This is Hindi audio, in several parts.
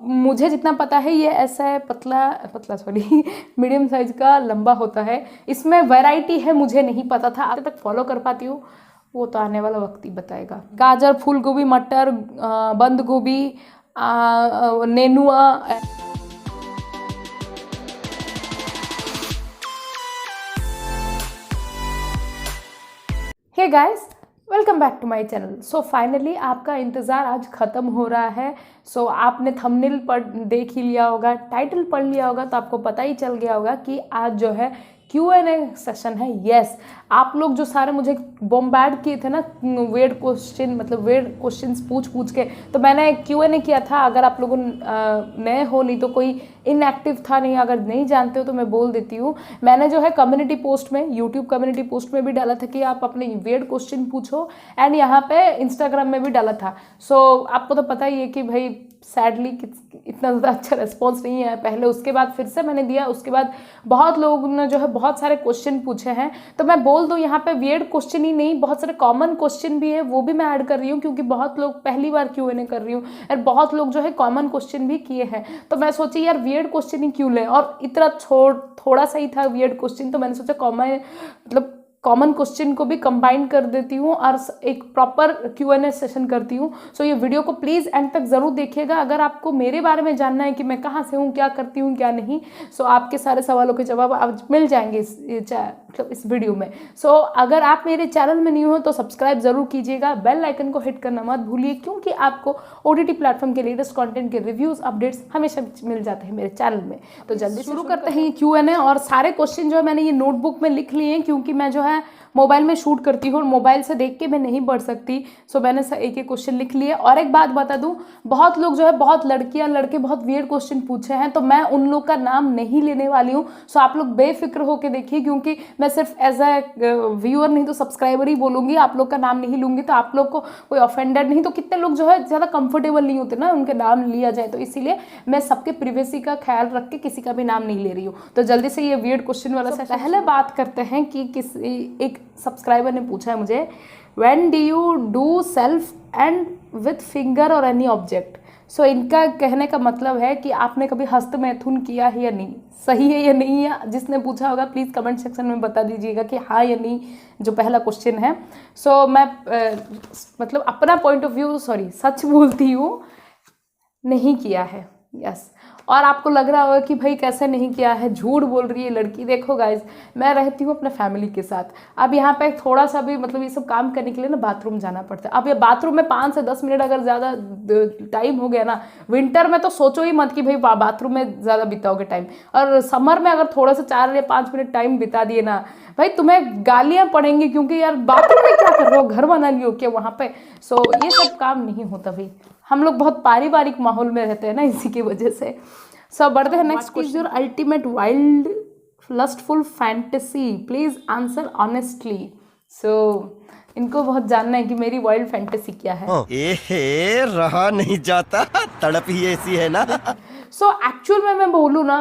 मुझे जितना पता है ये ऐसा है, पतला पतला सॉरी मीडियम साइज का लंबा होता है। इसमें वैरायटी है, मुझे नहीं पता था, आज तक फॉलो कर पाती हूँ वो तो आने वाला वक्त ही बताएगा। गाजर, फूल गोभी, मटर, बंद गोभी, नेनुआ। Hey guys, welcome back to my channel. So finally आपका इंतज़ार आज ख़त्म हो रहा है। सो आपने थंबनेल पर देख ही लिया होगा, टाइटल पढ़ लिया होगा, तो आपको पता ही चल गया होगा कि आज जो है Q&A सेशन है। यस, आप लोग जो सारे मुझे बॉम्बार्ड किए थे ना वेड क्वेश्चन, मतलब वेड क्वेश्चंस पूछ के, तो मैंने Q&A किया था। अगर आप लोगों नए हो, नहीं तो कोई इनएक्टिव था नहीं, अगर नहीं जानते हो तो मैं बोल देती हूँ। मैंने जो है कम्युनिटी पोस्ट में, यूट्यूब कम्युनिटी पोस्ट में भी डाला था कि आप अपने वेड क्वेश्चन पूछो, एंड यहाँ पे इंस्टाग्राम में भी डाला था। सो आपको तो पता ही है कि भाई सैडली इतना ज़्यादा अच्छा रिस्पॉन्स नहीं है पहले, उसके बाद फिर से मैंने दिया, उसके बाद बहुत लोगों ने जो है बहुत सारे क्वेश्चन पूछे हैं। तो मैं बोल दूं यहाँ पे वियर्ड क्वेश्चन ही नहीं, बहुत सारे कॉमन क्वेश्चन भी है, वो भी मैं ऐड कर रही हूँ, क्योंकि बहुत लोग पहली बार Q&A कर रही हूँ और बहुत लोग जो है कॉमन क्वेश्चन भी किए हैं। तो मैं सोची यार वियर्ड क्वेश्चन ही क्यों लें, और इतना थोड़ा सा ही था वियर्ड क्वेश्चन, तो मैंने सोचा कॉमन क्वेश्चन को भी कंबाइन कर देती हूँ और एक प्रॉपर Q&A सेशन करती हूँ। सो ये वीडियो को प्लीज़ एंड तक ज़रूर देखिएगा। अगर आपको मेरे बारे में जानना है कि मैं कहाँ से हूँ, क्या करती हूँ, क्या नहीं, सो आपके सारे सवालों के जवाब आज मिल जाएंगे इस वीडियो में। सो अगर आप मेरे चैनल में नहीं हो तो सब्सक्राइब जरूर कीजिएगा, बेल आइकन को हिट करना मत भूलिए, क्योंकि आपको OTT प्लेटफॉर्म के लेटेस्ट कंटेंट के रिव्यूज़, अपडेट्स हमेशा मिल जाते हैं मेरे चैनल में। तो जल्दी शुरू करते हैं Q&A। और सारे क्वेश्चन जो है मैंने ये नोटबुक में लिख लिए हैं, क्योंकि मैं जो है मोबाइल में शूट करती हूँ और मोबाइल से देख के मैं नहीं पढ़ सकती। सो मैंने एक एक क्वेश्चन लिख लिए। और एक बात बता दूँ, बहुत लोग जो है, बहुत लड़कियाँ लड़के बहुत वियर्ड क्वेश्चन पूछे हैं, तो मैं उन लोग का नाम नहीं लेने वाली हूँ। सो आप लोग बेफिक्र होकर देखिए, क्योंकि मैं सिर्फ एज ए व्यूअर नहीं तो सब्सक्राइबर ही बोलूँगी, आप लोग का नाम नहीं लूँगी, तो आप लोग को कोई ऑफेंडेड नहीं। तो कितने लोग जो है ज़्यादा कंफर्टेबल नहीं होते ना उनके नाम लिया जाए, तो इसीलिए मैं सबके प्रिवेसी का ख्याल रख के किसी का भी नाम नहीं ले रही हूँ। तो जल्दी से ये वियर्ड क्वेश्चन वाला से पहले बात करते हैं कि एक सब्सक्राइबर ने पूछा है मुझे, when do you do self and with finger और एनी ऑब्जेक्ट। सो इनका कहने का मतलब है कि आपने कभी हस्त मैथुन किया है या नहीं, सही है या नहीं है। जिसने पूछा होगा प्लीज़ कमेंट सेक्शन में बता दीजिएगा कि हाँ या नहीं, जो पहला क्वेश्चन है। सो मैं मतलब अपना पॉइंट ऑफ व्यू, सच बोलती हूँ, नहीं किया है। यस। और आपको लग रहा होगा कि भाई कैसे नहीं किया है, झूठ बोल रही है लड़की। देखो गाइज, मैं रहती हूँ अपने फैमिली के साथ। अब यहाँ पे थोड़ा सा भी मतलब ये सब काम करने के लिए ना बाथरूम जाना पड़ता है। अब ये बाथरूम में 5 से 10 मिनट अगर ज़्यादा टाइम हो गया ना, विंटर में तो सोचो ही मत कि भाई बाथरूम में ज़्यादा बिताओगे टाइम, और समर में अगर थोड़ा सा 4 या 5 मिनट टाइम बिता दिए ना, भाई तुम्हें गालियाँ पड़ेंगी, क्योंकि यार बाथरूम में क्या कर रहे हो, घर बना लियो क्या वहाँ पे। सो ये सब काम नहीं होता भाई, हम लोग बहुत पारिवारिक माहौल में रहते हैं ना, इसी की वजह से। सो बढ़ते हैं next question. Your ultimate wild lustful fantasy, please answer honestly. So इनको बहुत जानना है कि मेरी वाइल्ड फैंटेसी क्या है। रहा नहीं जाता, तड़प ही ऐसी है ना। सो एक्चुअल में मैं बोलूँ ना,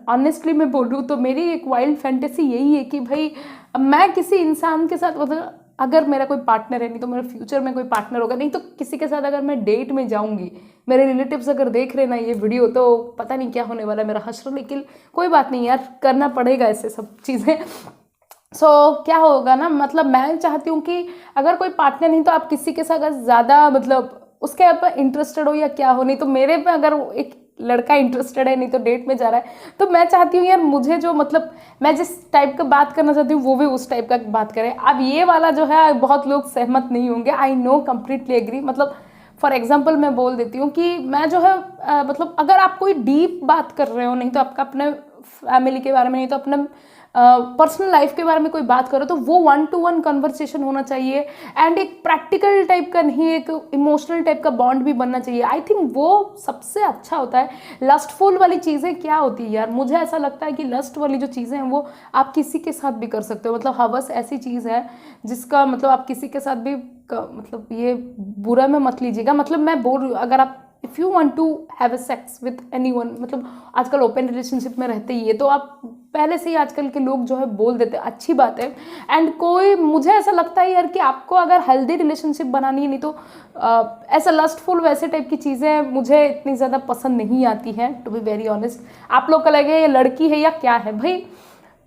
ऑनेस्टली मैं बोलूँ तो मेरी एक वाइल्ड फैंटेसी यही है कि भाई मैं किसी इंसान के साथ, मतलब अगर मेरा कोई पार्टनर है, नहीं तो मेरे फ्यूचर में कोई पार्टनर होगा, नहीं तो किसी के साथ अगर मैं डेट में जाऊंगी, मेरे रिलेटिव्स अगर देख रहे ना ये वीडियो, तो पता नहीं क्या होने वाला है मेरा हश्र, लेकिन कोई बात नहीं यार, करना पड़ेगा ऐसे सब चीज़ें। सो क्या होगा ना, मतलब मैं चाहती हूँ कि अगर कोई पार्टनर नहीं तो आप किसी के साथ अगर ज़्यादा मतलब उसके ऊपर इंटरेस्टेड हो या क्या हो, नहीं तो मेरे पे अगर एक लड़का इंटरेस्टेड है, नहीं तो डेट में जा रहा है, तो मैं चाहती हूँ यार मुझे जो मतलब मैं जिस टाइप का बात करना चाहती हूँ वो भी उस टाइप का बात करे। अब ये वाला जो है बहुत लोग सहमत नहीं होंगे, आई नो, कम्प्लीटली एग्री। मतलब फॉर एग्जाम्पल मैं बोल देती हूँ कि मैं जो है मतलब अगर आप कोई डीप बात कर रहे हो, नहीं तो आपका अपने फैमिली के बारे में, नहीं तो अपने पर्सनल लाइफ के बारे में कोई बात करो, तो वो 1-to-1 कन्वर्सेशन होना चाहिए, एंड एक प्रैक्टिकल टाइप का नहीं, एक इमोशनल टाइप का बॉन्ड भी बनना चाहिए। आई थिंक वो सबसे अच्छा होता है। लस्टफुल वाली चीज़ें क्या होती है यार, मुझे ऐसा लगता है कि लस्ट वाली जो चीज़ें हैं वो आप किसी के साथ भी कर सकते हो। मतलब हवस ऐसी चीज़ है जिसका मतलब आप किसी के साथ भी मतलब ये बुरा में मत लीजिएगा, मतलब मैं बोल रही हूँ, अगर आप if you want to have a sex with anyone, मतलब आजकल ओपन रिलेशनशिप में रहते ही है, तो आप पहले से ही आजकल के लोग जो है बोल देते हैं, अच्छी बात है। एंड कोई, मुझे ऐसा लगता है यार कि आपको अगर हेल्दी रिलेशनशिप बनानी है, नहीं तो ऐसा लस्टफुल वैसे टाइप की चीज़ें मुझे इतनी ज़्यादा पसंद नहीं आती हैं, टू बी वेरी ऑनेस्ट। आप लोग का लगे ये लड़की है या क्या है भाई,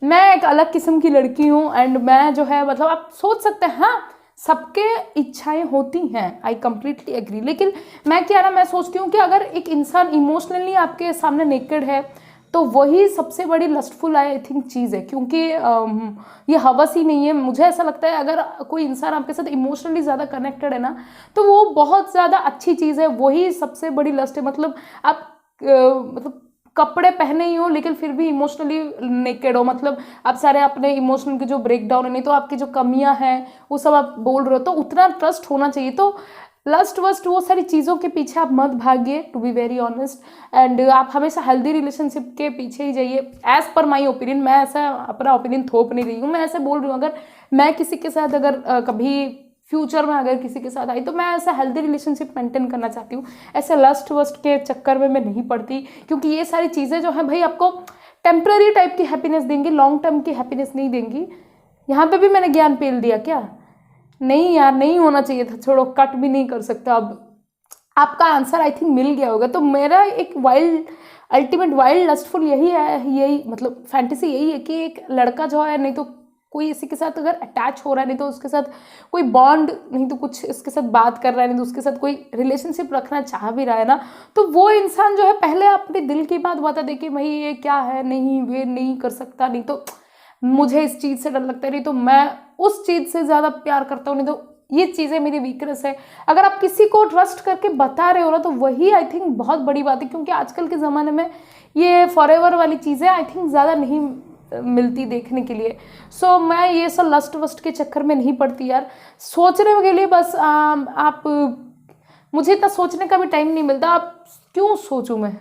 मैं एक अलग किस्म की लड़की हूँ। एंड मैं जो है, मतलब आप सोच सकते हैं, हाँ सबके इच्छाएं होती हैं, आई कम्प्लीटली एग्री, लेकिन मैं क्या ना, मैं सोचती हूँ कि अगर एक इंसान इमोशनली आपके सामने नेकेड है तो वही सबसे बड़ी लस्टफुल आई थिंक चीज़ है, क्योंकि ये हवस ही नहीं है। मुझे ऐसा लगता है अगर कोई इंसान आपके साथ इमोशनली ज़्यादा कनेक्टेड है ना, तो वो बहुत ज़्यादा अच्छी चीज़ है, वही सबसे बड़ी लस्ट है। मतलब आप मतलब कपड़े पहने ही हो लेकिन फिर भी इमोशनली नेकेड हो, मतलब आप सारे अपने इमोशनल के जो ब्रेक डाउन है, नहीं तो आपकी जो कमियां हैं वो सब आप बोल रहे हो, तो उतना ट्रस्ट होना चाहिए। तो लस्ट वस्ट वो सारी चीज़ों के पीछे आप मत भागिए, to be very honest. And आप हमेशा हेल्दी रिलेशनशिप के पीछे ही जाइए, एज पर माई ओपिनियन। मैं ऐसा अपना ओपिनियन थोप नहीं रही हूँ, मैं ऐसे बोल रही हूँ, अगर मैं किसी के साथ अगर कभी फ्यूचर में अगर किसी के साथ आई तो मैं ऐसा हेल्दी रिलेशनशिप मेंटेन करना चाहती हूँ, ऐसे लस्ट वस्ट के चक्कर में मैं नहीं पड़ती, क्योंकि ये सारी चीज़ें जो है भाई आपको टेम्पररी टाइप की हैप्पीनेस देंगी, लॉन्ग टर्म की हैप्पीनेस नहीं देंगी। यहाँ पे भी मैंने ज्ञान पेल दिया क्या? नहीं यार, नहीं होना चाहिए था, छोड़ो, कट भी नहीं कर सकता। अब आपका आंसर आई थिंक मिल गया होगा। तो मेरा एक वाइल्ड अल्टीमेट वाइल्ड लस्टफुल यही है, यही मतलब फैंटेसी यही है कि एक लड़का जो है, नहीं तो कोई इसी के साथ अगर अटैच हो रहा है, नहीं तो उसके साथ कोई बॉन्ड, नहीं तो कुछ इसके साथ बात कर रहा है, नहीं तो उसके साथ कोई रिलेशनशिप रखना चाह भी रहा है ना, तो वो इंसान जो है पहले अपने दिल की बात बता दे कि भाई ये क्या है, नहीं वे नहीं कर सकता, नहीं तो मुझे इस चीज़ से डर लगता है, नहीं तो मैं उस चीज़ से ज़्यादा प्यार करता हूँ, नहीं तो ये चीज़ें मेरी वीकनेस है। अगर आप किसी को ट्रस्ट करके बता रहे हो ना, तो वही आई थिंक बहुत बड़ी बात है, क्योंकि आजकल के ज़माने में ये फॉरएवर वाली चीज़ें आई थिंक ज़्यादा नहीं मिलती देखने के लिए। सो मैं ये सब लस्ट वस्ट के चक्कर में नहीं पड़ती यार। सोचने के लिए बस आप, मुझे इतना सोचने का भी टाइम नहीं मिलता। आप क्यों सोचूं, मैं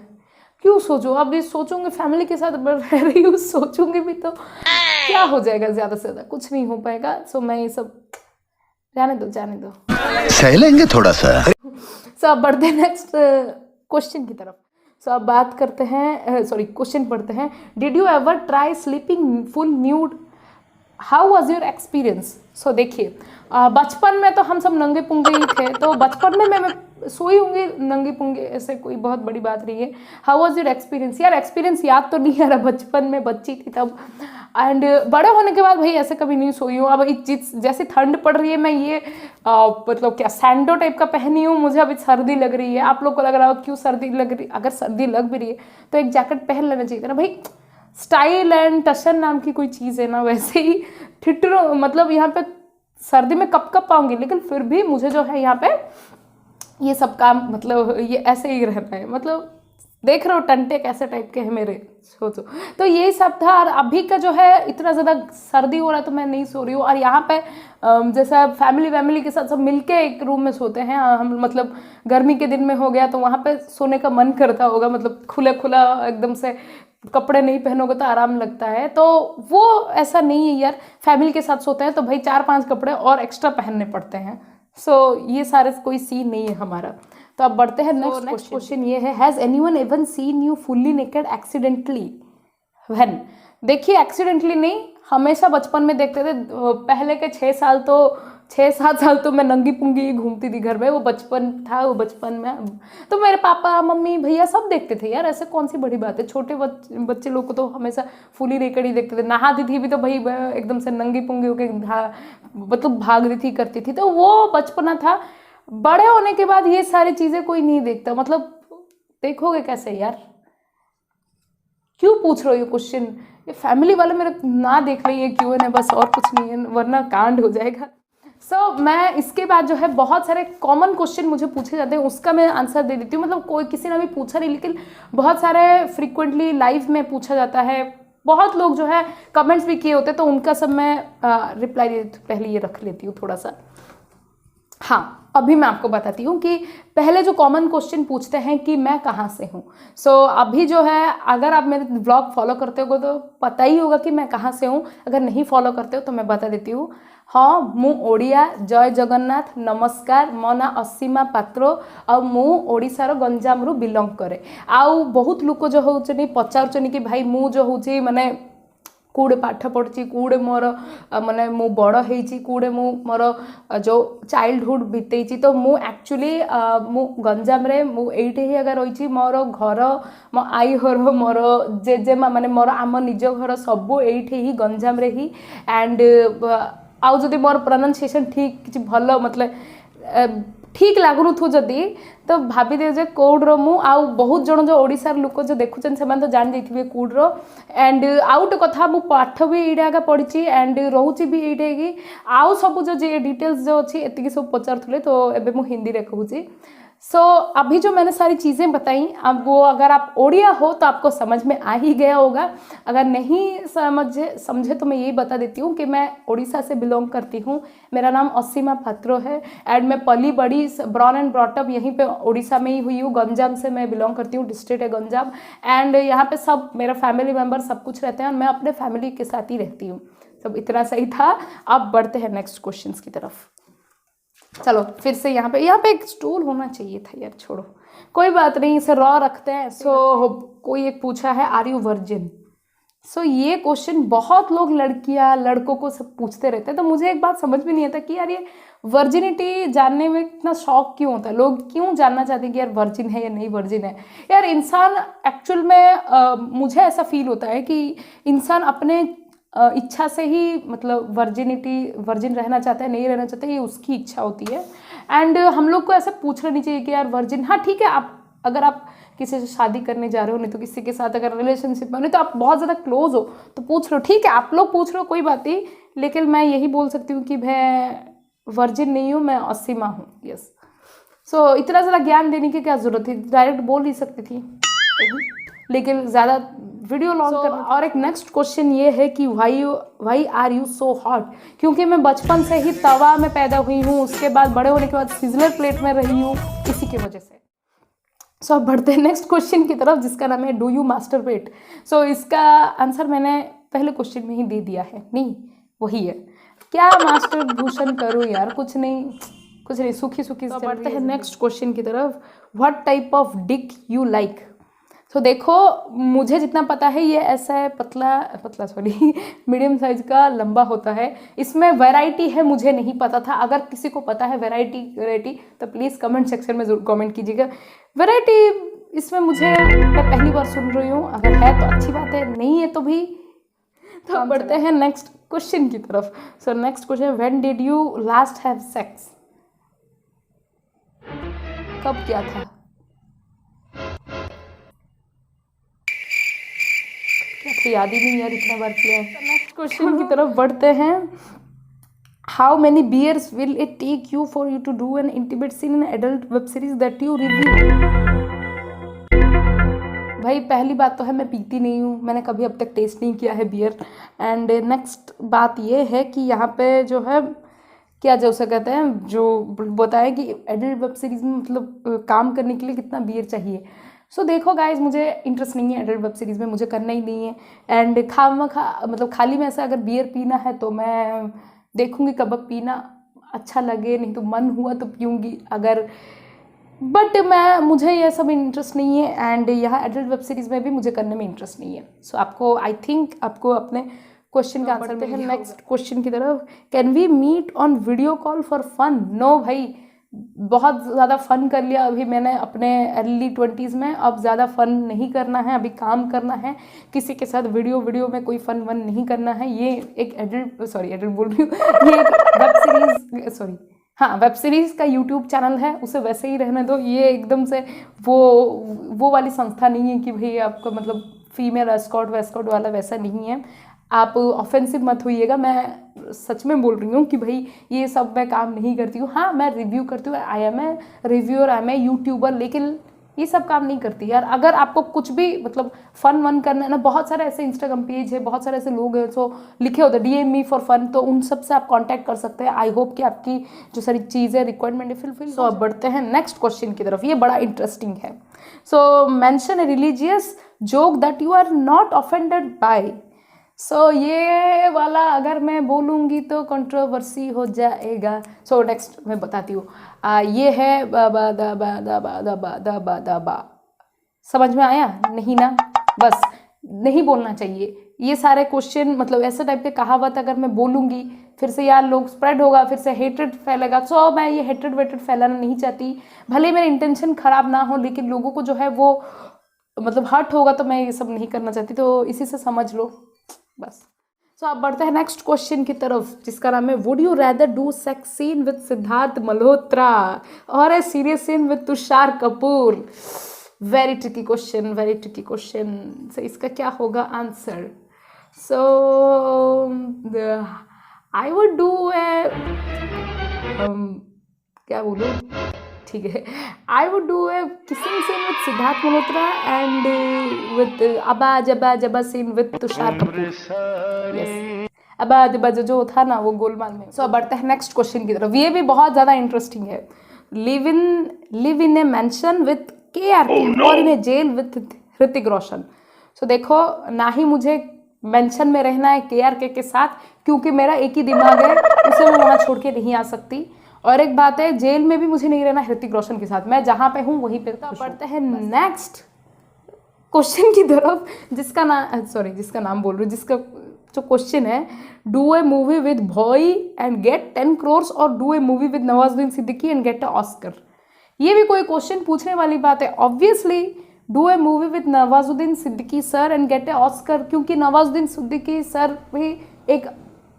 क्यों सोचूं? अब ये सोचूंगी, फैमिली के साथ रह रही हूँ, सोचूंगी भी तो क्या हो जाएगा, ज़्यादा से ज़्यादा कुछ नहीं हो पाएगा। सो मैं ये सब जाने दो सह लेंगे थोड़ा सा। सो अब बढ़ते हैं नेक्स्ट क्वेश्चन की तरफ। सो अब बात करते हैं, सॉरी क्वेश्चन पढ़ते हैं। Did you ever try sleeping full nude, how was your experience? So देखिए, बचपन में तो हम सब नंगे पुंगे ही थे, तो बचपन में मैं सोई होंगी नंगे पुंगे, ऐसे कोई बहुत बड़ी बात नहीं है। How was your experience? यार एक्सपीरियंस याद तो नहीं आ रहा, बचपन में बच्ची थी तब। एंड बड़े होने के बाद भाई ऐसे कभी नहीं सोई हूँ। अब जैसे ठंड पड़ रही है, मैं ये मतलब क्या सैंडो टाइप का पहनी हूँ, मुझे अभी सर्दी लग रही है। आप लोग को लग रहा हो क्यों सर्दी लग रही? अगर सर्दी लग भी रही है तो एक जैकेट पहन लेना चाहिए था ना भाई। स्टाइल एंड टशन नाम की कोई चीज़ है ना, वैसे ही ठिठुरो, मतलब यहाँ पे सर्दी में कब कब पाऊंगी, लेकिन फिर भी मुझे जो है यहाँ पे ये सब काम, मतलब ये ऐसे ही रहना है। मतलब देख रहे हो टंटे कैसे टाइप के हैं मेरे, सोचो। तो यही सब था। और अभी का जो है इतना ज़्यादा सर्दी हो रहा है तो मैं नहीं सो रही हूँ। और यहाँ पे जैसा फैमिली के साथ सब मिलके एक रूम में सोते हैं हम, मतलब गर्मी के दिन में हो गया तो वहाँ पे सोने का मन करता होगा, मतलब खुला खुला एकदम से, कपड़े नहीं पहनोगे तो आराम लगता है। तो वो ऐसा नहीं है यार, फैमिली के साथ सोते हैं तो भाई 4-5 कपड़े और एक्स्ट्रा पहनने पड़ते हैं। सो ये सारे कोई सीन नहीं है हमारा। तो अब बढ़ते हैं नेक्स्ट क्वेश्चन। ये है, has anyone even seen you fully naked accidentally when? देखिए एक्सीडेंटली नहीं, हमेशा बचपन में देखते थे। पहले के 6-7 साल तो मैं नंगी पुंगी ही घूमती थी घर में। वो बचपन था, वो बचपन में तो मेरे पापा मम्मी भैया सब देखते थे यार, ऐसे कौन सी बड़ी बात है। छोटे बच्चे लोग को तो हमेशा फुली नेकेड ही देखते थे। नहाती थी भी तो भाई एकदम से नंगी पुंगी होके मतलब भाग रही थी, करती थी। तो वो बचपना था। बड़े होने के बाद ये सारी चीज़ें कोई नहीं देखता, मतलब देखोगे कैसे यार? क्यों पूछ रहे हो ये क्वेश्चन? ये फैमिली वाले मेरे ना देख रही है क्यों है, बस और कुछ नहीं है, वरना कांड हो जाएगा। सो मैं इसके बाद जो है बहुत सारे कॉमन क्वेश्चन मुझे पूछे जाते हैं, उसका मैं आंसर दे देती हूँ। मतलब कोई किसी ने भी पूछा नहीं, लेकिन बहुत सारे फ्रिक्वेंटली लाइव में पूछा जाता है। बहुत लोग जो है कमेंट्स भी किए होते हैं, तो उनका सब मैं रिप्लाई दे देती हूँ। पहले ये रख लेती हूँ थोड़ा सा। हाँ, अभी मैं आपको बताती हूँ कि पहले जो कॉमन क्वेश्चन पूछते हैं कि मैं कहाँ से हूँ। सो अभी जो है, अगर आप मेरे ब्लॉग फॉलो करते हो तो पता ही होगा कि मैं कहाँ से हूँ। अगर नहीं फॉलो करते हो तो मैं बता देती हूँ। हाँ मु ओडिया जय जगन्नाथ नमस्कार मो ना असीमा पात्र आ मु ओडिशार गंजाम रु बिलोंग करे। आउ बहुत लोक जो होचनी पचारुचनी कि भाई मु जो होची माने कूड़े पाठ पढ़ी कूड़े मोर माने मु बड़ होती कूड़े मु मोर जो चाइल्डहुड बीतई तो मु एक्चुअली मु गंजाम रे मु एइठे ही अगर रही मोर घर मो आई घर मोर जेजेमा माने मोर आम निज घर सबू एइठे ही गंजाम रे ही एंड आउ जदि मोर प्रोनाउंसिएशन ठीक किसी भल मतलब ठीक लगुन थु जदि तो भाभी दे जे कोड्र मु आउ बहुत जन जो ओडिशार लोक जो देखुचन से तो जान जाइथिबे कोड्र एंड आउट कथा मु पाठ भी एइडा आगा पढ़ी एंड रोची भी एइडे की आउ सब जो जे डिटेल्स जो अच्छी एतिकी सब पचारुले तो एबे मु हिंदी रे कहूची। सो अभी जो मैंने सारी चीज़ें बताई अब वो अगर आप ओडिया हो तो आपको समझ में आ ही गया होगा। अगर नहीं समझे तो मैं यही बता देती हूँ कि मैं उड़ीसा से बिलोंग करती हूँ। मेरा नाम असीमा पात्रो है एंड मैं पली बड़ी ब्रॉन एंड ब्रॉटअप यहीं पे उड़ीसा में ही हुई हूँ। गंजाम से मैं बिलोंग करती हूँ, डिस्ट्रिक्ट है गंजाम एंड यहाँ पे सब मेरा फैमिली मेम्बर सब कुछ रहते हैं और मैं अपने फैमिली के साथ ही रहती हूँ। सब इतना सही था। अब बढ़ते हैं नेक्स्ट क्वेश्चन की तरफ। चलो फिर से यहाँ पे एक स्टूल होना चाहिए था यार, छोड़ो कोई बात नहीं, इसे रॉ रखते हैं। सो कोई एक पूछा है आर यू वर्जिन। सो ये क्वेश्चन बहुत लोग लड़कियां लड़कों को सब पूछते रहते हैं, तो मुझे एक बात समझ में नहीं आता कि यार ये वर्जिनिटी जानने में इतना शौक क्यों होता है, लोग क्यों जानना चाहते हैं कि यार वर्जिन है या नहीं वर्जिन है। यार इंसान एक्चुअल में मुझे ऐसा फील होता है कि इंसान अपने इच्छा से ही मतलब वर्जिन रहना चाहता है नहीं रहना चाहता है, ये उसकी इच्छा होती है। एंड हम लोग को ऐसा पूछना नहीं चाहिए कि यार वर्जिन, हाँ ठीक है आप अगर आप किसी से शादी करने जा रहे हो नहीं तो किसी के साथ अगर रिलेशनशिप में नहीं तो आप बहुत ज़्यादा क्लोज हो तो पूछ रहे हो, ठीक है आप लोग पूछ रहे हो कोई बात नहीं, लेकिन मैं यही बोल सकती हूँ कि मैं वर्जिन नहीं हूँ, मैं असीमा हूँ। यस। सो इतना ज़्यादा ज्ञान देने की क्या ज़रूरत थी, डायरेक्ट बोल ही सकती थी लेकिन ज़्यादा वीडियो लॉन्च करना। और एक नेक्स्ट क्वेश्चन ये है कि why are you so hot, क्योंकि मैं बचपन से ही तवा में पैदा हुई हूँ, उसके बाद बड़े होने के बाद सिजलर प्लेट में रही हूँ, इसी की वजह से। सो अब बढ़ते हैं नेक्स्ट क्वेश्चन की तरफ जिसका नाम है डू यू मास्टरबेट। सो इसका आंसर मैंने पहले क्वेश्चन में ही दे दिया है, नहीं वही है, क्या मास्टरभूषण करूँ यार, कुछ नहीं सुखी तो बढ़ते हैं नेक्स्ट क्वेश्चन की तरफ। What type of Dick you like. तो देखो मुझे जितना पता है ये ऐसा है पतला सॉरी मीडियम साइज का लंबा होता है। इसमें वैरायटी है मुझे नहीं पता था, अगर किसी को पता है वैरायटी तो प्लीज़ कमेंट सेक्शन में जरूर कमेंट कीजिएगा। वैरायटी इसमें मैं पहली बार सुन रही हूँ, अगर है तो अच्छी बात है, नहीं है तो भी। तो बढ़ते हैं नेक्स्ट क्वेश्चन की तरफ। So next question, when did you last have sex. कब किया था, याद ही नहीं यार इतना बार किया है। नेक्स्ट क्वेश्चन की तरफ बढ़ते हैं। How many beers will it take you for you to do an intimate scene in adult web series that you review. भाई पहली बात तो है मैं पीती नहीं हूँ, मैंने कभी अब तक टेस्ट नहीं किया है बियर। एंड नेक्स्ट बात ये है कि यहाँ पे जो है क्या जो उसे कहते हैं जो बताया कि एडल्ट वेब सीरीज में मतलब काम करने के लिए कितना बियर चाहिए। सो देखो गाइज मुझे इंटरेस्ट नहीं है एडल्ट वेब सीरीज़ में, मुझे करना ही नहीं है। एंड मतलब खाली में ऐसा अगर बियर पीना है तो मैं देखूंगी कब पीना अच्छा लगे, नहीं तो मन हुआ तो पीऊँगी अगर, बट मुझे ये सब इंटरेस्ट नहीं है। एंड यहाँ एडल्ट वेब सीरीज़ में भी मुझे करने में इंटरेस्ट नहीं है। सो आपको आई थिंक आपको अपने क्वेश्चन का आंसर मिल गया। नेक्स्ट क्वेश्चन की तरफ, can we meet on video call for fun. No भाई, बहुत ज़्यादा फ़न कर लिया अभी मैंने अपने अर्ली 20s में, अब ज़्यादा फ़न नहीं करना है, अभी काम करना है, किसी के साथ वीडियो में कोई फ़न वन नहीं करना है। ये एक एडल्ट बोल रही हूँ, ये एक वेब सीरीज़ का यूट्यूब चैनल है, उसे वैसे ही रहने दो। ये एकदम से वो वाली संस्था नहीं है कि भाई आपको मतलब फीमेल एस्कॉर्ट वेस्कॉर्ट वाला वैसा नहीं है, आप ऑफेंसिव मत होइएगा। मैं सच में बोल रही हूँ कि भाई ये सब मैं काम नहीं करती हूँ। हाँ मैं रिव्यू करती हूँ, I am a reviewer, I am a YouTuber, लेकिन ये सब काम नहीं करती यार। अगर आपको कुछ भी मतलब फन वन करना है ना, बहुत सारे ऐसे इंस्टाग्राम पेज है, बहुत सारे ऐसे लोग हैं जो लिखे होते हैं DM मी फॉर फन, तो उन सब से आप कांटेक्ट कर सकते हैं। आई होप कि आपकी जो सारी चीज़ें रिक्वायरमेंट है फुलफिल। सो अब बढ़ते हैं नेक्स्ट क्वेश्चन की तरफ, ये बड़ा इंटरेस्टिंग है। So mention a religious joke that you are not offended by. So ये वाला अगर मैं बोलूँगी तो कंट्रोवर्सी हो जाएगा। सो नेक्स्ट मैं बताती हूँ। ये है बा बा दा बा दा बा दा बा दा बा दा बा। समझ में आया? नहीं ना? बस नहीं बोलना चाहिए ये सारे क्वेश्चन, मतलब ऐसे टाइप के कहावत अगर मैं बोलूँगी फिर से यार लोग स्प्रेड होगा, फिर से हेट्रेड फैलेगा। सो मैं ये हेट्रेड वेट्रेड फैलाना नहीं चाहती। भले मेरे इंटेंशन खराब ना हो लेकिन लोगों को जो है वो मतलब हर्ट होगा, तो मैं ये सब नहीं करना चाहती। तो इसी से समझ लो बस। सो आप बढ़ते हैं नेक्स्ट क्वेश्चन की तरफ जिसका नाम है would you rather do sex scene with Siddharth Malhotra और a serious scene with Tushar Kapoor. Very tricky question, very tricky question. So इसका क्या होगा answer? So I would do a क्या बोलूँ, ठीक है, I would do a kissing scene with Siddharth Malhotra and with अबा जबा जबा scene with Tushar Kapoor. Yes, अबा जबा जो था ना वो गोलमाल में। सो बढ़ते हैं नेक्स्ट क्वेश्चन की तरफ। ये भी बहुत ज़्यादा इंटरेस्टिंग है। Live in A mention with KRK और इन ए जेल विद ऋतिक रोशन। सो देखो, ना ही मुझे मेंशन में रहना है KRK के साथ क्योंकि मेरा एक ही दिमाग है, उसे मैं वहाँ छोड़ के नहीं आ सकती। और एक बात है, जेल में भी मुझे नहीं रहना ऋतिक रोशन के साथ। मैं जहाँ पे हूँ वहीं पे पढ़ते हैं नेक्स्ट क्वेश्चन की तरफ जिसका नाम बोल रही हूँ, जिसका जो क्वेश्चन है, डू ए मूवी विद भॉय एंड गेट 10 crores और do A movie with Nawazuddin Siddiqui and get a Oscar. ये भी कोई क्वेश्चन पूछने वाली बात है? Obviously do A movie with Nawazuddin Siddiqui sir and get a Oscar, क्योंकि नवाजुद्दीन सिद्दीकी सर भी एक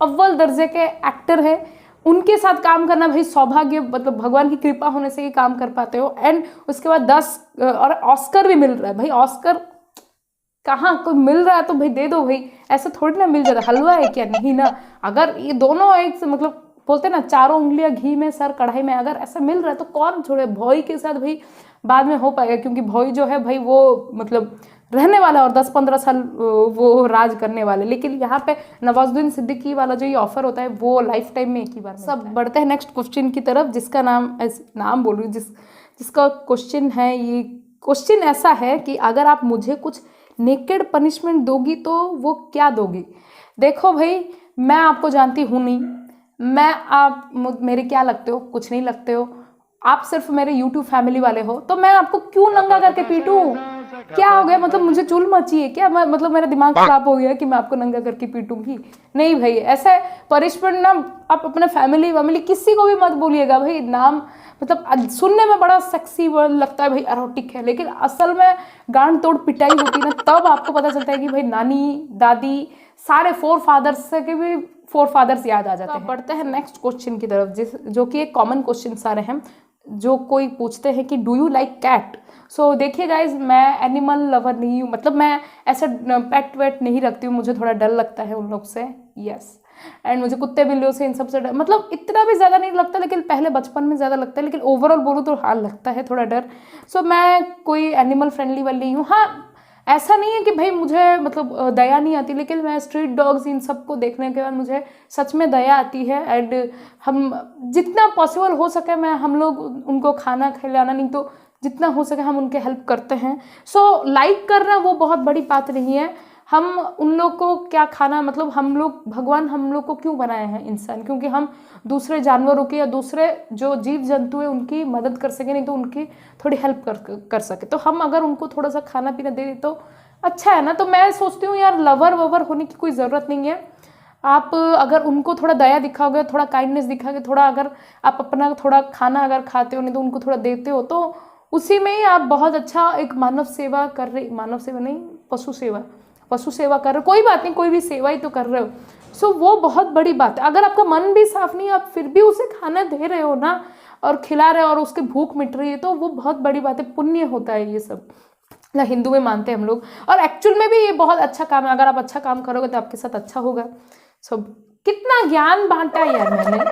अव्वल दर्जे के एक्टर है। उनके साथ काम करना भाई सौभाग्य, मतलब भगवान की कृपा होने से ही काम कर पाते हो। एंड उसके बाद 10 और ऑस्कर भी मिल रहा है भाई। ऑस्कर कहाँ कोई मिल रहा है तो भाई दे दो भाई, ऐसा थोड़ी ना मिल जाता, हलवा है क्या? नहीं ना। अगर ये दोनों एक से मतलब बोलते ना चारों उंगलियां घी में सर कढ़ाई में, अगर ऐसा मिल रहा है तो कौन छोड़े। भौई के साथ भाई बाद में हो पाएगा क्योंकि भौई जो है भाई वो मतलब रहने वाला और 10-15 साल वो राज करने वाले। लेकिन यहाँ पे नवाजुद्दीन सिद्दीकी वाला जो ये ऑफर होता है वो लाइफ टाइम में एक ही बार। सब बढ़ते हैं नेक्स्ट क्वेश्चन की तरफ जिसका नाम बोल रही हूँ, जिसका क्वेश्चन है, ये क्वेश्चन ऐसा है कि अगर आप मुझे कुछ नेकेड पनिशमेंट दोगी तो वो क्या दोगी? देखो भाई, मैं आपको जानती हूँ नहीं, आप मेरे क्या लगते हो? कुछ नहीं लगते हो। आप सिर्फ मेरे YouTube फैमिली वाले हो, तो मैं आपको क्यों नंगा करके पीटूं? क्या हो गया? मतलब मुझे चुल मची है क्या? मतलब मेरा दिमाग खराब हो गया कि मैं आपको नंगा करके पीटूंगी? नहीं भाई, ऐसे पनिशमेंट ना आप अपने फैमिली किसी को भी मत बोलिएगा भाई। नाम मतलब सुनने में बड़ा सेक्सी वर्ड लगता है भाई, एरोटिक है, लेकिन असल में गांड तोड़ पिटाई होती है ना, तब आपको पता चलता है कि भाई नानी दादी सारे 4 फादर्स के भी 4 फादर्स याद आ जाते हैं। बढ़ते हैं नेक्स्ट क्वेश्चन की तरफ जो कि एक कॉमन क्वेश्चन सारे हैं, जो कोई पूछते हैं कि डू यू लाइक कैट। सो देखिए गाइज, मैं एनिमल लवर नहीं हूँ, मतलब मैं ऐसा पेट वेट नहीं रखती हूँ, मुझे थोड़ा डर लगता है उन लोग से। यस, एंड मुझे कुत्ते बिल्लियों से इन सब से डर, मतलब इतना भी ज़्यादा नहीं लगता, लेकिन पहले बचपन में ज़्यादा लगता है, लेकिन ओवरऑल बोलूँ तो हाँ लगता है थोड़ा डर। सो मैं कोई एनिमल फ्रेंडली वाली हूँ। हाँ, ऐसा नहीं है कि भाई मुझे मतलब दया नहीं आती, लेकिन मैं स्ट्रीट डॉग्स इन सबको देखने के बाद मुझे सच में दया आती है। एंड हम जितना पॉसिबल हो सके हम लोग उनको खाना खिलाना, नहीं तो जितना हो सके हम उनके हेल्प करते हैं। सो लाइक करना वो बहुत बड़ी बात नहीं है। हम उन लोग को क्या खाना, मतलब हम लोग, भगवान हम लोग को क्यों बनाए हैं इंसान? क्योंकि हम दूसरे जानवरों की या दूसरे जो जीव जंतु है उनकी मदद कर सके, नहीं तो उनकी थोड़ी हेल्प कर सके। तो हम अगर उनको थोड़ा सा खाना पीना दे दें तो अच्छा है ना। तो मैं सोचती हूँ यार, लवर ववर होने की कोई ज़रूरत नहीं है। आप अगर उनको थोड़ा दया दिखाओगे, थोड़ा काइंडनेस दिखाओगे, थोड़ा अगर आप अपना थोड़ा खाना अगर खाते हो, नहीं तो उनको थोड़ा देते हो, तो उसी में ही आप बहुत अच्छा एक मानव सेवा कर रहे, मानव सेवा नहीं, पशु सेवा कर रहे हो। कोई बात नहीं, कोई भी सेवा ही तो कर रहे हो। सो वो बहुत बड़ी बात है। अगर आपका मन भी साफ नहीं है, आप फिर भी उसे खाना दे रहे हो ना और खिला रहे हो और उसकी भूख मिट रही है, तो वो बहुत बड़ी बात है, पुण्य होता है ये सब ना, हिंदू में मानते हैं हम लोग। और एक्चुअल में भी ये बहुत अच्छा काम है। अगर आप अच्छा काम करोगे तो आपके साथ अच्छा होगा। सब कितना ज्ञान बांटा है यार मैंने,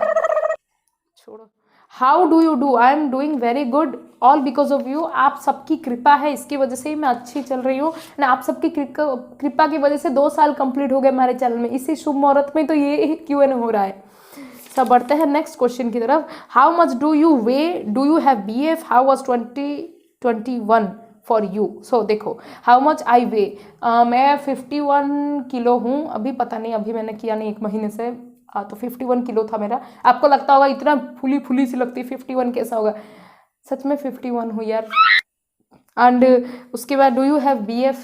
छोड़ो। How do you do? I am doing very good, all because of you. आप सबकी कृपा है, इसकी वजह से ही मैं अच्छी चल रही हूँ ना। आप सबकी कृपा की वजह से 2 साल कंप्लीट हो गए हमारे चैनल में। इसी शुभ मुहूर्त में तो ये Q&A हो रहा है। सब बढ़ते हैं नेक्स्ट क्वेश्चन की तरफ। How much do you weigh? Do you have BF? How was 2021? For you. So देखो हाउ मच आई वे, मैं 51 किलो हूँ अभी, पता नहीं अभी मैंने किया नहीं 1 महीने से, तो 51 किलो था मेरा। आपको लगता होगा इतना फुली फुली सी लगती है, 51 कैसा होगा, सच में 51 हूँ यार। एंड उसके बाद डू यू हैव BF?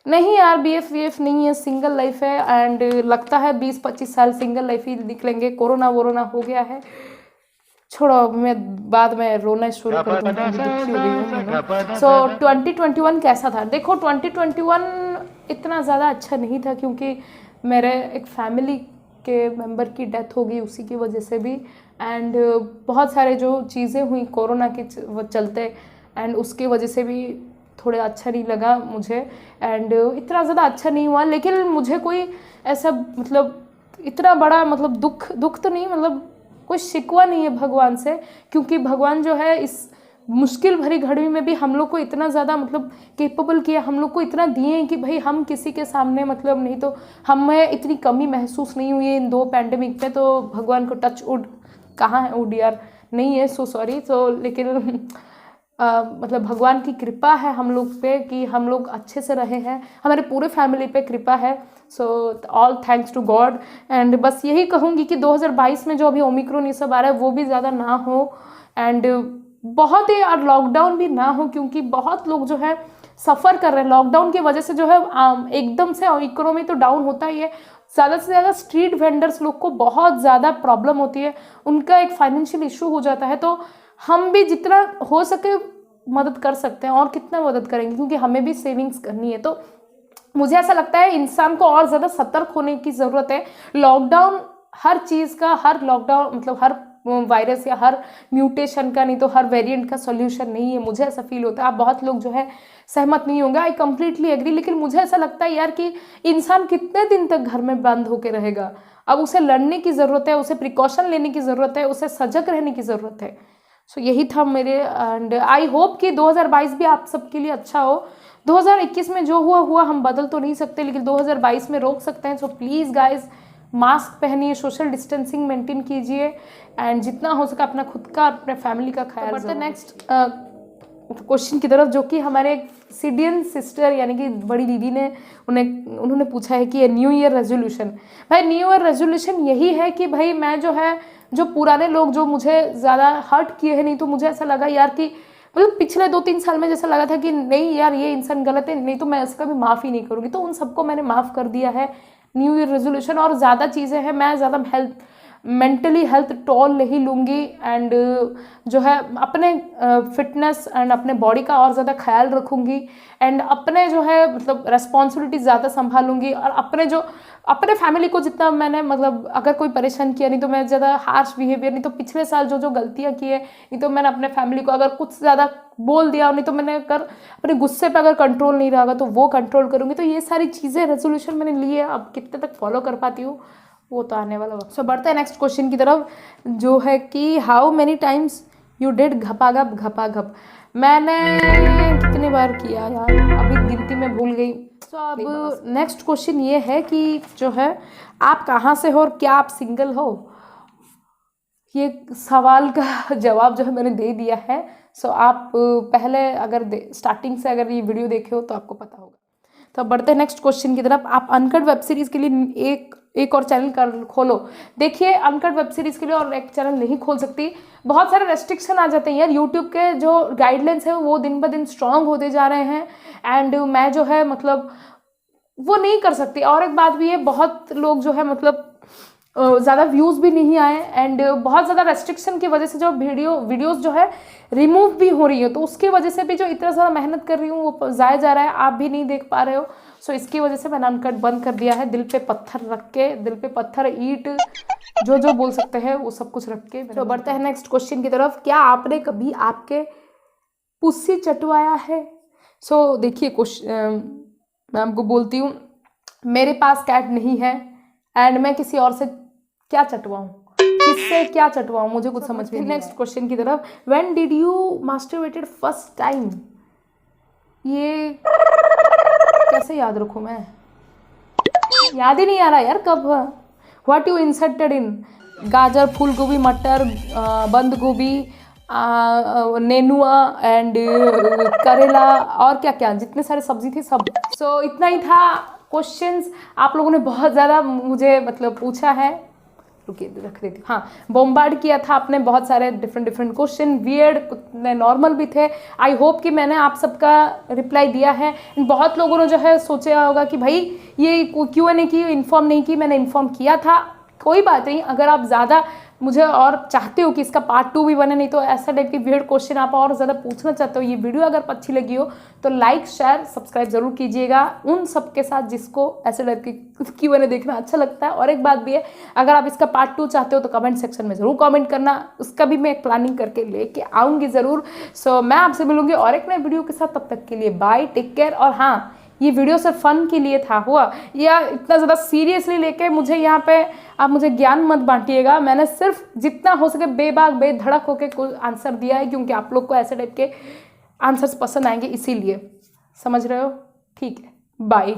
नहीं यार, BF VF नहीं है, सिंगल लाइफ है। एंड लगता है 20-25 साल सिंगल लाइफ ही निकलेंगे, कोरोना वोरोना हो गया है। छोड़ो, मैं बाद में रोना शुरू कर दूंगी, दुखी हो गई हूँ। सो 2021 कैसा था? देखो 2021 इतना ज़्यादा अच्छा नहीं था, क्योंकि मेरे एक फैमिली के मेंबर की डेथ हो गई उसी की वजह से भी। एंड बहुत सारे जो चीज़ें हुई कोरोना के चलते, एंड उसकी वजह से भी थोड़ा अच्छा नहीं लगा मुझे। एंड इतना ज़्यादा अच्छा नहीं हुआ, लेकिन मुझे कोई ऐसा मतलब इतना बड़ा मतलब दुख तो नहीं, मतलब कोई शिकवा नहीं है भगवान से, क्योंकि भगवान जो है इस मुश्किल भरी घड़ी में भी हम लोग को इतना ज़्यादा मतलब केपेबल किया, हम लोग को इतना दिए हैं कि भाई हम किसी के सामने मतलब नहीं तो हमें इतनी कमी महसूस नहीं हुई है इन 2 पैंडेमिक में। तो भगवान को टच वुड, कहाँ है वुड यार, नहीं है, सो सॉरी। तो लेकिन मतलब भगवान की कृपा है हम लोग पे कि हम लोग अच्छे से रहे हैं, हमारे पूरे फैमिली पे कृपा है। So all thanks to God. And बस यही कहूँगी कि 2022 में जो अभी ओमिक्रॉन ये सब आ रहा है वो भी ज़्यादा ना हो, एंड बहुत ही और लॉकडाउन भी ना हो, क्योंकि बहुत लोग जो है सफ़र कर रहे हैं लॉकडाउन की वजह से। जो है एकदम से इकोनॉमी तो डाउन होता ही है, ज़्यादा से ज़्यादा स्ट्रीट वेंडर्स लोग को बहुत ज़्यादा प्रॉब्लम होती है, उनका एक फाइनेंशियल इशू हो जाता है। तो हम भी जितना हो सके मदद कर सकते हैं, और कितना मदद करेंगे, क्योंकि हमें भी सेविंग्स करनी है। तो मुझे ऐसा लगता है इंसान को और ज़्यादा सतर्क होने की ज़रूरत है। लॉकडाउन हर चीज़ का, हर लॉकडाउन मतलब हर वायरस या हर म्यूटेशन का, नहीं तो हर वेरिएंट का सॉल्यूशन नहीं है, मुझे ऐसा फील होता है। आप बहुत लोग जो है सहमत नहीं होंगे, आई कम्प्लीटली एग्री, लेकिन मुझे ऐसा लगता है यार कि इंसान कितने दिन तक घर में बंद होकर रहेगा। अब उसे लड़ने की ज़रूरत है, उसे प्रिकॉशन लेने की ज़रूरत है, उसे सजग रहने की ज़रूरत है। सो यही था मेरे, एंड आई होप कि 2022 भी आप सबके लिए अच्छा हो। 2021 में जो हुआ हम बदल तो नहीं सकते, लेकिन 2022 में रोक सकते हैं। सो प्लीज़ गाइज, मास्क पहनिए, सोशल डिस्टेंसिंग मेंटेन कीजिए, एंड जितना हो सके अपना खुद का, अपने फैमिली का ख्याल रखिए। नेक्स्ट क्वेश्चन की तरफ, जो कि हमारे सिडियन सिस्टर यानी कि बड़ी दीदी ने उन्होंने पूछा है कि न्यू ईयर रेजोल्यूशन। भाई न्यू ईयर रेजोल्यूशन यही है कि भाई मैं जो है, जो पुराने लोग जो मुझे ज़्यादा हर्ट किए हैं, नहीं तो मुझे ऐसा लगा यार कि मतलब पिछले 2-3 साल में जैसा लगा था कि नहीं यार ये इंसान गलत है, नहीं तो मैं इसका भी माफ़ ही नहीं करूँगी, तो उन सबको मैंने माफ़ कर दिया है। न्यू ईयर रेजोल्यूशन और ज़्यादा चीज़ें हैं, मैं ज़्यादा मेंटली हेल्थ टॉल नहीं लूँगी, एंड जो है अपने फिटनेस एंड अपने बॉडी का और ज़्यादा ख्याल रखूँगी, एंड अपने जो है मतलब रेस्पॉन्सिबिलिटी ज़्यादा संभालूँगी, और अपने फैमिली को जितना मैंने मतलब अगर कोई परेशान किया, नहीं तो मैं ज़्यादा हार्श बिहेवियर, नहीं तो पिछले साल जो गलतियाँ की है, नहीं तो मैंने अपने फैमिली को अगर कुछ ज़्यादा बोल दिया, नहीं तो मैंने अगर अपने गुस्से पे अगर कंट्रोल नहीं रहा तो वो कंट्रोल करूँगी। तो ये सारी चीज़ें रेजोल्यूशन मैंने ली है, अब कितने तक फॉलो कर पाती हूँ वो तो आने वाला वक्त। सो बढ़ते हैं नेक्स्ट क्वेश्चन की तरफ, जो है कि how many times you did घपाघप। मैंने कितनी बार किया यार, अभी गिनती में भूल गई। सो अब नेक्स्ट क्वेश्चन ये है कि जो है आप कहाँ से हो और क्या आप सिंगल हो? ये सवाल का जवाब जो है मैंने दे दिया है। सो आप पहले अगर स्टार्टिंग से अगर ये वीडियो देखे हो तो आपको पता होगा। तो अब बढ़ते हैं नेक्स्ट क्वेश्चन की तरफ। आप अनकट वेब सीरीज़ के लिए एक और चैनल खोलो। देखिए अनकट वेब सीरीज़ के लिए और एक चैनल नहीं खोल सकती, बहुत सारे रेस्ट्रिक्शन आ जाते हैं यार। यूट्यूब के जो गाइडलाइंस है वो दिन ब दिन स्ट्रांग होते जा रहे हैं, एंड मैं जो है मतलब वो नहीं कर सकती। और एक बात भी है, बहुत लोग जो है मतलब ज़्यादा व्यूज़ भी नहीं आए, एंड बहुत ज़्यादा रेस्ट्रिक्शन की वजह से जो वीडियोस जो है रिमूव भी हो रही है, तो उसकी वजह से भी जो इतना ज़्यादा मेहनत कर रही हूँ वो ज़ाया जा रहा है, आप भी नहीं देख पा रहे हो। सो इसकी वजह से मैंने अनकट बंद कर दिया है। दिल पे पत्थर रख के, दिल पे पत्थर ईंट जो बोल सकते हैं वो सब कुछ रख के। तो बढ़ते हैं नेक्स्ट क्वेश्चन की तरफ। क्या आपने कभी आपके पुस्सी चटवाया है? सो देखिए मैं आपको बोलती हूँ, मेरे पास कैट नहीं है, एंड मैं किसी और से क्या चटवाऊँ, किससे क्या चटवाऊँ, मुझे कुछ समझ में नहीं। नेक्स्ट क्वेश्चन की तरफ। When did you masturbated first time? ये कैसे याद रखूँ मैं, याद ही नहीं आ रहा यार कब। What you inserted in? गाजर, फूल गोभी, मटर, बंद गोभी, नेनुआ एंड करेला और क्या क्या जितने सारे सब्जी थे सब। सो इतना ही था क्वेश्चंस। आप लोगों ने बहुत ज़्यादा मुझे मतलब पूछा है, रुकिए रख देती हूँ, हाँ बॉम्बार्ड किया था आपने बहुत सारे different different question, weird normal भी थे। आई होप कि मैंने आप सबका रिप्लाई दिया है। बहुत लोगों ने जो है सोचा होगा कि भाई ये Q&A की इन्फॉर्म नहीं की, मैंने इन्फॉर्म किया था। कोई बात नहीं, अगर आप ज़्यादा मुझे और चाहते हो कि इसका पार्ट 2 भी बने, नहीं तो ऐसा टाइप की वियर्ड क्वेश्चन आप और ज़्यादा पूछना चाहते हो, ये वीडियो अगर अच्छी लगी हो तो लाइक शेयर सब्सक्राइब जरूर कीजिएगा उन सब के साथ जिसको ऐसे टाइप की Q&A देखना अच्छा लगता है। और एक बात भी है, अगर आप इसका पार्ट 2 चाहते हो तो कमेंट सेक्शन में ज़रूर कमेंट करना, उसका भी मैं एक प्लानिंग करके लेके आऊँगी ज़रूर। सो मैं आपसे मिलूंगी और एक नए वीडियो के साथ, तब तक के लिए बाय, टेक केयर। और हाँ, ये वीडियो सिर्फ फन के लिए था हुआ, या इतना ज़्यादा सीरियसली लेके मुझे यहाँ पे आप मुझे ज्ञान मत बांटिएगा। मैंने सिर्फ जितना हो सके बेबाक बेधड़क होके कोई आंसर दिया है, क्योंकि आप लोग को ऐसे टाइप के आंसर्स पसंद आएंगे, इसीलिए। समझ रहे हो? ठीक है, बाय।